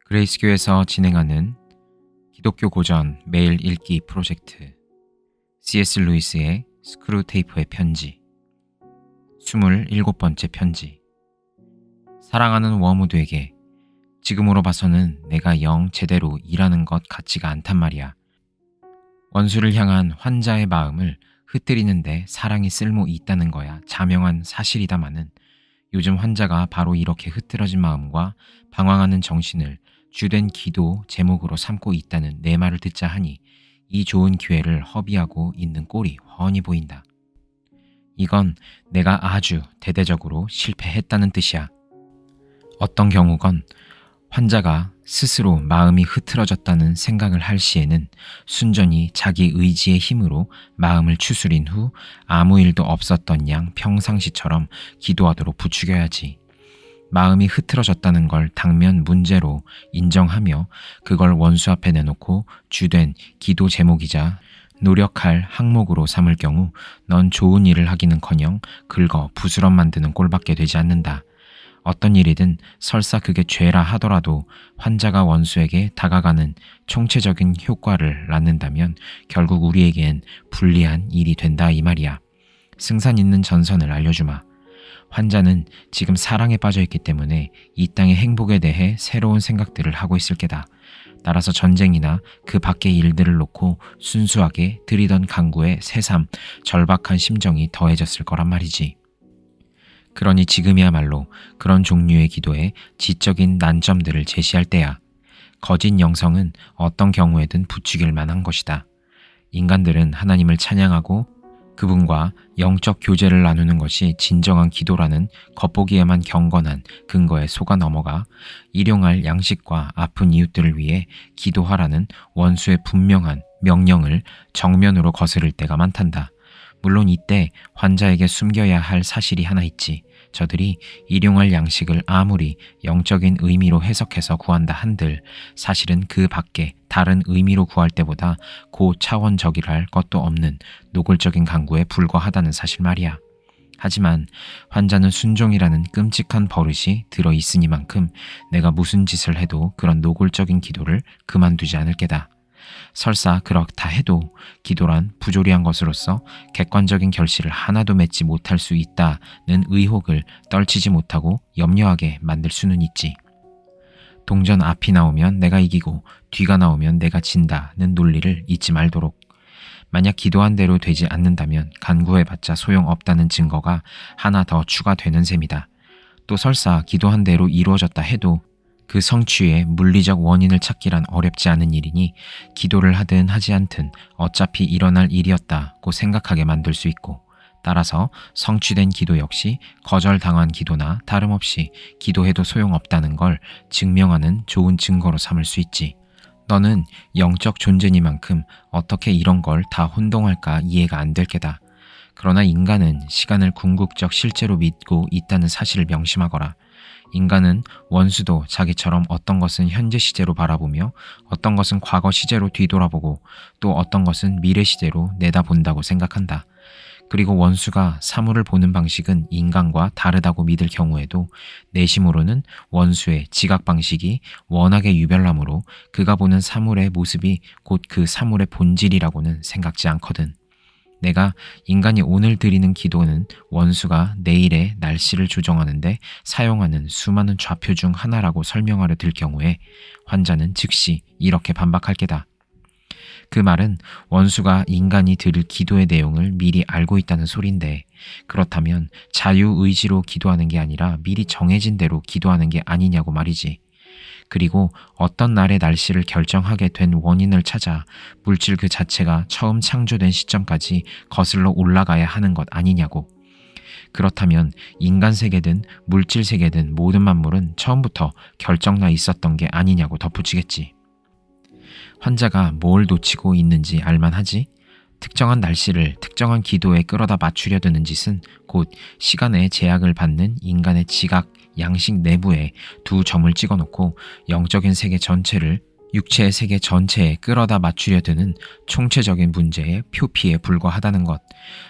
그레이스교에서 진행하는 기독교 고전 매일 읽기 프로젝트 C.S. 루이스의 스크루테이프의 편지 27번째 편지. 사랑하는 워무드에게, 지금으로 봐서는 내가 영 제대로 일하는 것 같지가 않단 말이야. 원수를 향한 환자의 마음을 흐트리는데 사랑이 쓸모 있다는 거야 자명한 사실이다마는, 요즘 환자가 바로 이렇게 흐트러진 마음과 방황하는 정신을 주된 기도 제목으로 삼고 있다는 내 말을 듣자 하니 이 좋은 기회를 허비하고 있는 꼴이 훤히 보인다. 이건 내가 아주 대대적으로 실패했다는 뜻이야. 어떤 경우건 환자가 스스로 마음이 흐트러졌다는 생각을 할 시에는 순전히 자기 의지의 힘으로 마음을 추스린 후 아무 일도 없었던 양 평상시처럼 기도하도록 부추겨야지. 마음이 흐트러졌다는 걸 당면 문제로 인정하며 그걸 원수 앞에 내놓고 주된 기도 제목이자 노력할 항목으로 삼을 경우 넌 좋은 일을 하기는커녕 긁어 부스럼 만드는 꼴밖에 되지 않는다. 어떤 일이든 설사 그게 죄라 하더라도 환자가 원수에게 다가가는 총체적인 효과를 낳는다면 결국 우리에겐 불리한 일이 된다 이 말이야. 승산 있는 전선을 알려주마. 환자는 지금 사랑에 빠져있기 때문에 이 땅의 행복에 대해 새로운 생각들을 하고 있을 게다. 따라서 전쟁이나 그 밖의 일들을 놓고 순수하게 들이던 강구의 새삼 절박한 심정이 더해졌을 거란 말이지. 그러니 지금이야말로 그런 종류의 기도에 지적인 난점들을 제시할 때야. 거짓 영성은 어떤 경우에든 부추길 만한 것이다. 인간들은 하나님을 찬양하고 그분과 영적 교제를 나누는 것이 진정한 기도라는 겉보기에만 경건한 근거에 속아 넘어가 일용할 양식과 아픈 이웃들을 위해 기도하라는 원수의 분명한 명령을 정면으로 거스를 때가 많단다. 물론 이때 환자에게 숨겨야 할 사실이 하나 있지. 저들이 일용할 양식을 아무리 영적인 의미로 해석해서 구한다 한들 사실은 그 밖에 다른 의미로 구할 때보다 고차원적이랄 것도 없는 노골적인 강구에 불과하다는 사실 말이야. 하지만 환자는 순종이라는 끔찍한 버릇이 들어있으니만큼 내가 무슨 짓을 해도 그런 노골적인 기도를 그만두지 않을 게다. 설사 그렇다 해도 기도란 부조리한 것으로서 객관적인 결실을 하나도 맺지 못할 수 있다는 의혹을 떨치지 못하고 염려하게 만들 수는 있지. 동전 앞이 나오면 내가 이기고 뒤가 나오면 내가 진다는 논리를 잊지 말도록. 만약 기도한 대로 되지 않는다면 간구해봤자 소용없다는 증거가 하나 더 추가되는 셈이다. 또 설사 기도한 대로 이루어졌다 해도 그 성취의 물리적 원인을 찾기란 어렵지 않은 일이니 기도를 하든 하지 않든 어차피 일어날 일이었다고 생각하게 만들 수 있고, 따라서 성취된 기도 역시 거절당한 기도나 다름없이 기도해도 소용없다는 걸 증명하는 좋은 증거로 삼을 수 있지. 너는 영적 존재니만큼 어떻게 이런 걸 다 혼동할까 이해가 안 될 게다. 그러나 인간은 시간을 궁극적 실제로 믿고 있다는 사실을 명심하거라. 인간은 원수도 자기처럼 어떤 것은 현재 시제로 바라보며 어떤 것은 과거 시제로 뒤돌아보고 또 어떤 것은 미래 시제로 내다본다고 생각한다. 그리고 원수가 사물을 보는 방식은 인간과 다르다고 믿을 경우에도 내심으로는 원수의 지각 방식이 워낙에 유별나므로 그가 보는 사물의 모습이 곧 그 사물의 본질이라고는 생각지 않거든. 내가 인간이 오늘 드리는 기도는 원수가 내일의 날씨를 조정하는데 사용하는 수많은 좌표 중 하나라고 설명하려 들 경우에 환자는 즉시 이렇게 반박할 게다. 그 말은 원수가 인간이 드릴 기도의 내용을 미리 알고 있다는 소린데, 그렇다면 자유의지로 기도하는 게 아니라 미리 정해진 대로 기도하는 게 아니냐고 말이지. 그리고 어떤 날의 날씨를 결정하게 된 원인을 찾아 물질 그 자체가 처음 창조된 시점까지 거슬러 올라가야 하는 것 아니냐고. 그렇다면 인간 세계든 물질 세계든 모든 만물은 처음부터 결정나 있었던 게 아니냐고 덧붙이겠지. 환자가 뭘 놓치고 있는지 알만하지? 특정한 날씨를 특정한 기도에 끌어다 맞추려 드는 짓은 곧 시간의 제약을 받는 인간의 지각, 양식 내부에 두 점을 찍어놓고 영적인 세계 전체를 육체의 세계 전체에 끌어다 맞추려 드는 총체적인 문제의 표피에 불과하다는 것,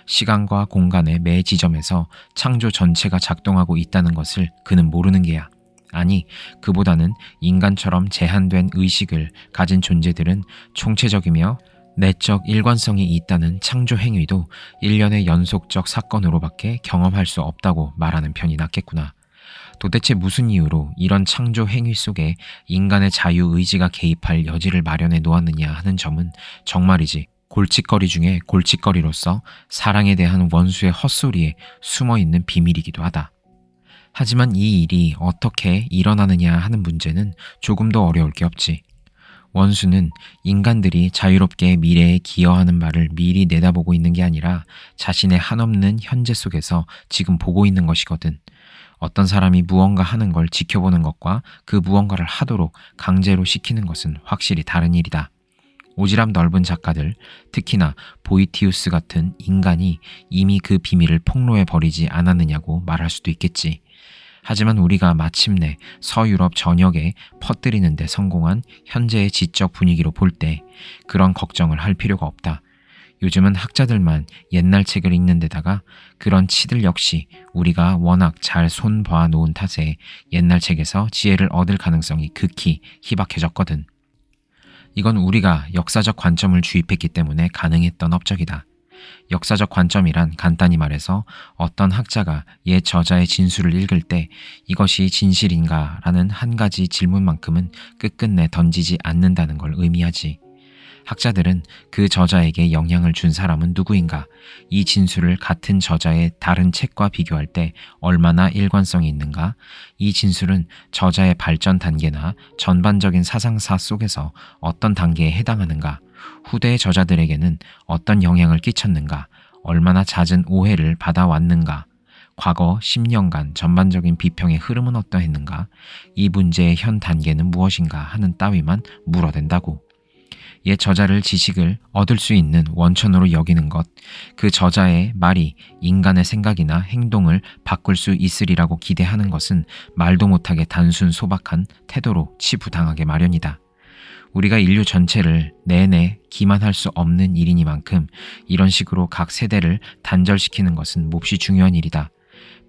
시간과 공간의 매 지점에서 창조 전체가 작동하고 있다는 것을 그는 모르는 게야. 아니, 그보다는 인간처럼 제한된 의식을 가진 존재들은 총체적이며 내적 일관성이 있다는 창조 행위도 일련의 연속적 사건으로밖에 경험할 수 없다고 말하는 편이 낫겠구나. 도대체 무슨 이유로 이런 창조 행위 속에 인간의 자유의지가 개입할 여지를 마련해 놓았느냐 하는 점은 정말이지 골칫거리 중에 골칫거리로서 사랑에 대한 원수의 헛소리에 숨어있는 비밀이기도 하다. 하지만 이 일이 어떻게 일어나느냐 하는 문제는 조금 더 어려울 게 없지. 원수는 인간들이 자유롭게 미래에 기여하는 바를 미리 내다보고 있는 게 아니라 자신의 한없는 현재 속에서 지금 보고 있는 것이거든. 어떤 사람이 무언가 하는 걸 지켜보는 것과 그 무언가를 하도록 강제로 시키는 것은 확실히 다른 일이다. 오지랖 넓은 작가들, 특히나 보이티우스 같은 인간이 이미 그 비밀을 폭로해 버리지 않았느냐고 말할 수도 있겠지. 하지만 우리가 마침내 서유럽 전역에 퍼뜨리는 데 성공한 현재의 지적 분위기로 볼 때 그런 걱정을 할 필요가 없다. 요즘은 학자들만 옛날 책을 읽는 데다가 그런 치들 역시 우리가 워낙 잘 손봐 놓은 탓에 옛날 책에서 지혜를 얻을 가능성이 극히 희박해졌거든. 이건 우리가 역사적 관점을 주입했기 때문에 가능했던 업적이다. 역사적 관점이란 간단히 말해서 어떤 학자가 옛 저자의 진술을 읽을 때 이것이 진실인가 라는 한 가지 질문만큼은 끝끝내 던지지 않는다는 걸 의미하지. 학자들은 그 저자에게 영향을 준 사람은 누구인가, 이 진술을 같은 저자의 다른 책과 비교할 때 얼마나 일관성이 있는가, 이 진술은 저자의 발전 단계나 전반적인 사상사 속에서 어떤 단계에 해당하는가, 후대의 저자들에게는 어떤 영향을 끼쳤는가, 얼마나 잦은 오해를 받아왔는가, 과거 10년간 전반적인 비평의 흐름은 어떠했는가, 이 문제의 현 단계는 무엇인가 하는 따위만 물어댄다고. 옛 저자를 지식을 얻을 수 있는 원천으로 여기는 것, 그 저자의 말이 인간의 생각이나 행동을 바꿀 수 있으리라고 기대하는 것은 말도 못하게 단순 소박한 태도로 치부당하게 마련이다. 우리가 인류 전체를 내내 기만할 수 없는 일이니만큼 이런 식으로 각 세대를 단절시키는 것은 몹시 중요한 일이다.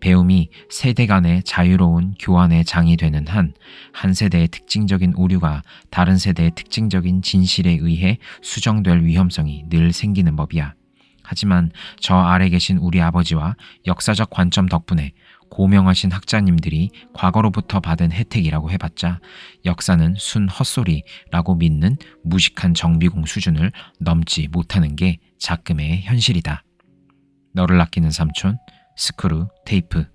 배움이 세대 간의 자유로운 교환의 장이 되는 한 세대의 특징적인 오류가 다른 세대의 특징적인 진실에 의해 수정될 위험성이 늘 생기는 법이야. 하지만 저 아래 계신 우리 아버지와 역사적 관점 덕분에 고명하신 학자님들이 과거로부터 받은 혜택이라고 해봤자 역사는 순 헛소리라고 믿는 무식한 정비공 수준을 넘지 못하는 게 작금의 현실이다. 너를 아끼는 삼촌, 스크루 테이프.